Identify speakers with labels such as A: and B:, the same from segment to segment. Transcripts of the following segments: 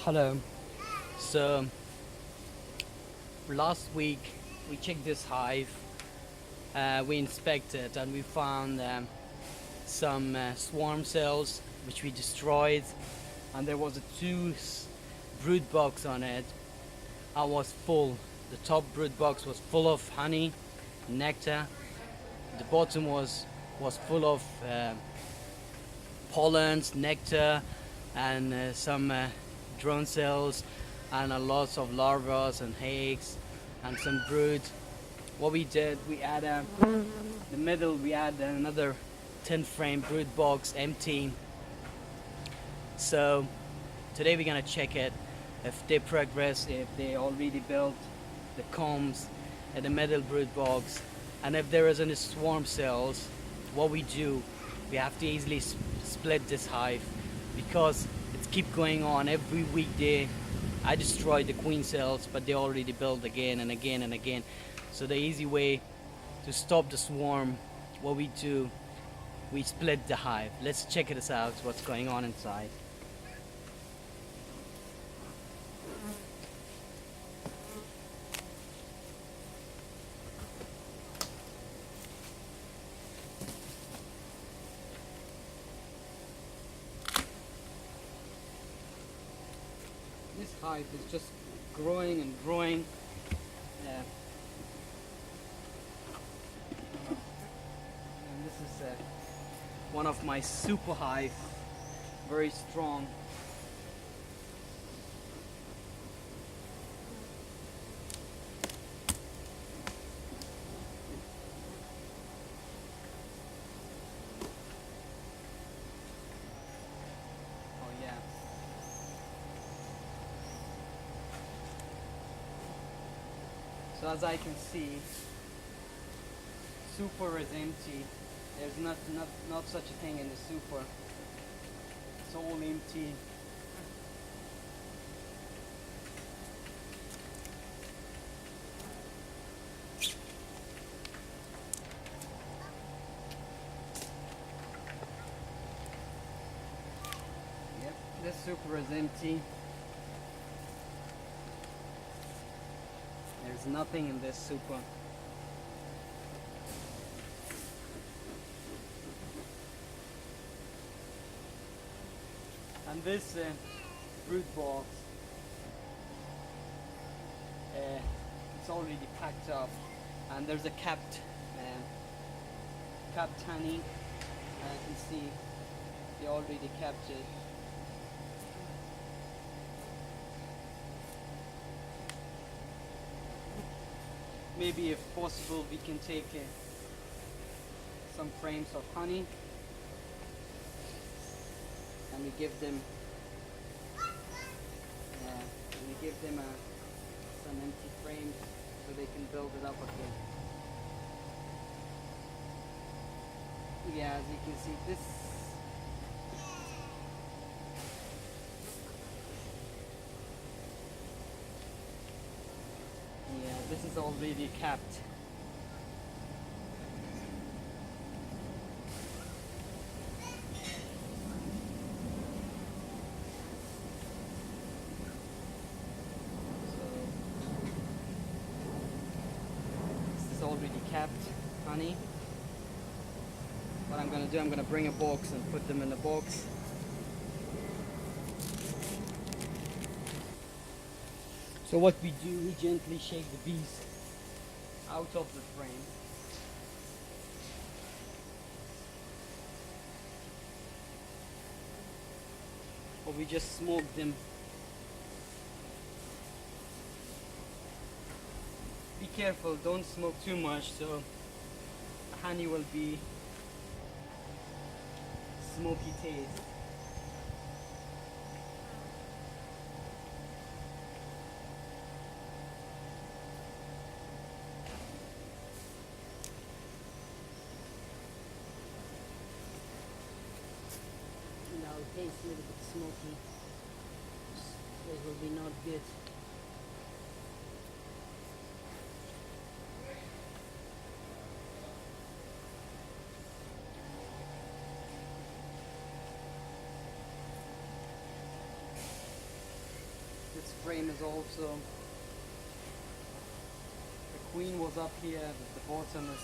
A: Hello. So last week we checked this hive. We inspected and we found some swarm cells which we destroyed, and there was a brood box on it. I was full. The top brood box was full of honey, nectar. The bottom was full of pollens, nectar, and some drone cells, and a lots of larvae and eggs, and some brood. What we did, we add the middle, we add another 10 frame brood box empty. So today we're gonna check it, if they progress, if they already built the combs at the middle brood box, and if there is any swarm cells. What we do, we have to easily split this hive, because it's keep going on every weekday. I destroy the queen cells, but they already built again and again and again. So the easy way to stop the swarm, what we do, we split the hive. Let's check this out, what's going on inside. This hive is just growing and growing. And this is one of my super hive, very strong. Oh yeah. So as I can see, super is empty. There's not such a thing in the super. It's all empty. Yep, this super is empty. There's nothing in this super. And this brood box, it's already packed up, and there's a capped honey. I can see they already capped it. Maybe if possible we can take some frames of honey and we give them some empty frames so they can build it up again. Yeah, as you can see, this is already capped. This is already capped honey. What I'm gonna do, I'm gonna bring a box and put them in the box. So what we do, we gently shake the bees out of the frame. Or we just smoke them. Be careful, don't smoke too much, so honey will be smoky taste. Now it tastes a little bit smoky. It will be not good. This frame is also, the queen was up here, but the bottom is,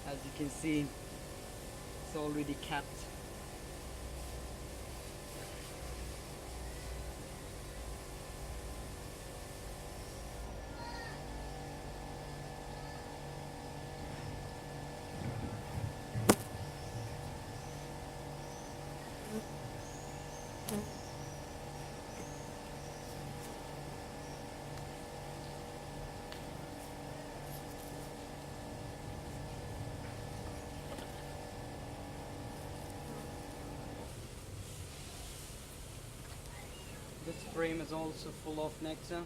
A: as you can see, it's already capped. This frame is also full of nectar.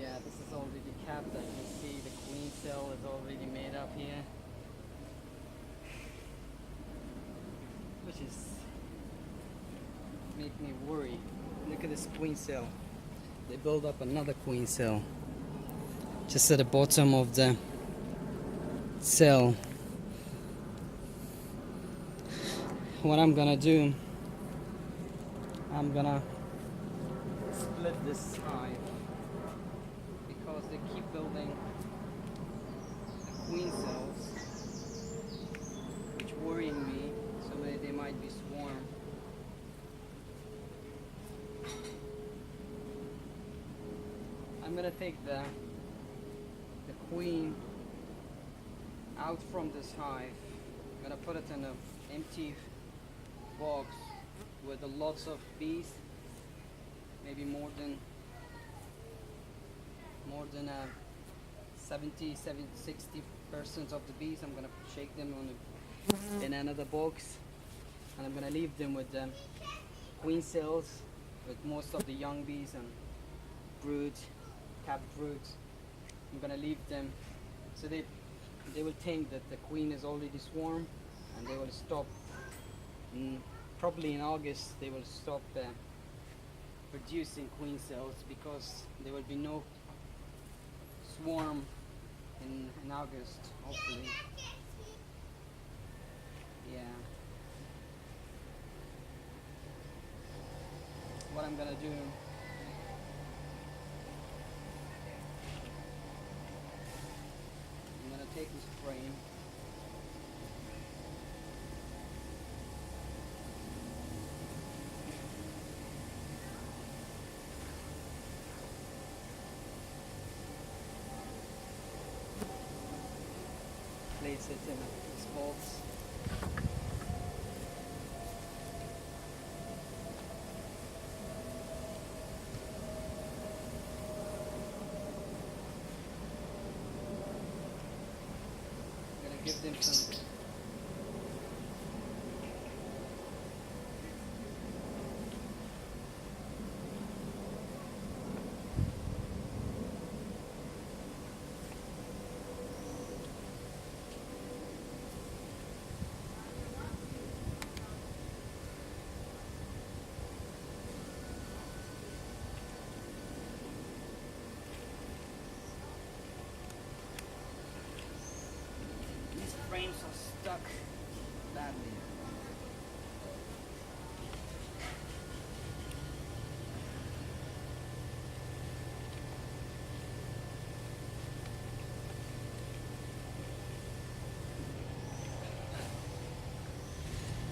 A: Yeah, this is already capped. As you can see, the queen cell is already made up here, which is make me worry. Look at this queen cell. They build up another queen cell just at the bottom of the cell. What I'm gonna do, I'm gonna split this hive because they keep building the queen cells, which worrying me, so they might be swarm. I'm gonna take the queen out from this hive. I'm gonna put it in an empty box with lots of bees, maybe more than 60% of the bees. I'm gonna shake them in another box, and I'm gonna leave them with the queen cells with most of the young bees and brood, capped brood. I'm gonna leave them so they will think that the queen is already swarm, and they will stop. Probably in August they will stop producing queen cells because there will be no swarm in August, hopefully. Yeah. What I'm gonna do, I'm gonna take this frame, place it in this box. I'm gonna give them some frames are stuck badly.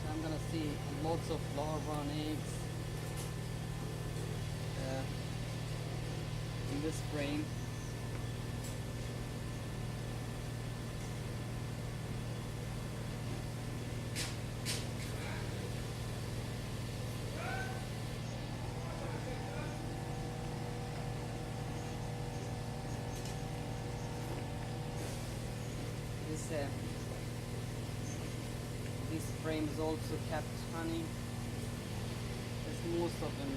A: So I'm gonna see lots of larvae and eggs in this frame. This frame is also kept honey. There's most of them.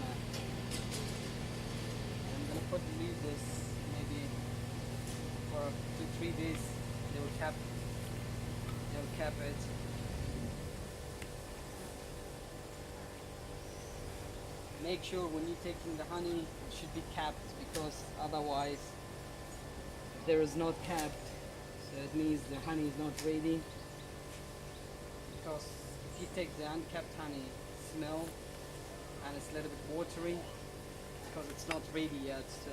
A: I'm gonna leave this maybe for 2-3 days. They will cap it. Make sure when you're taking the honey, it should be capped, because otherwise, if there is not capped, so it means the honey is not ready. because if you take the uncapped honey smell and it's a little bit watery, because it's not ready yet, so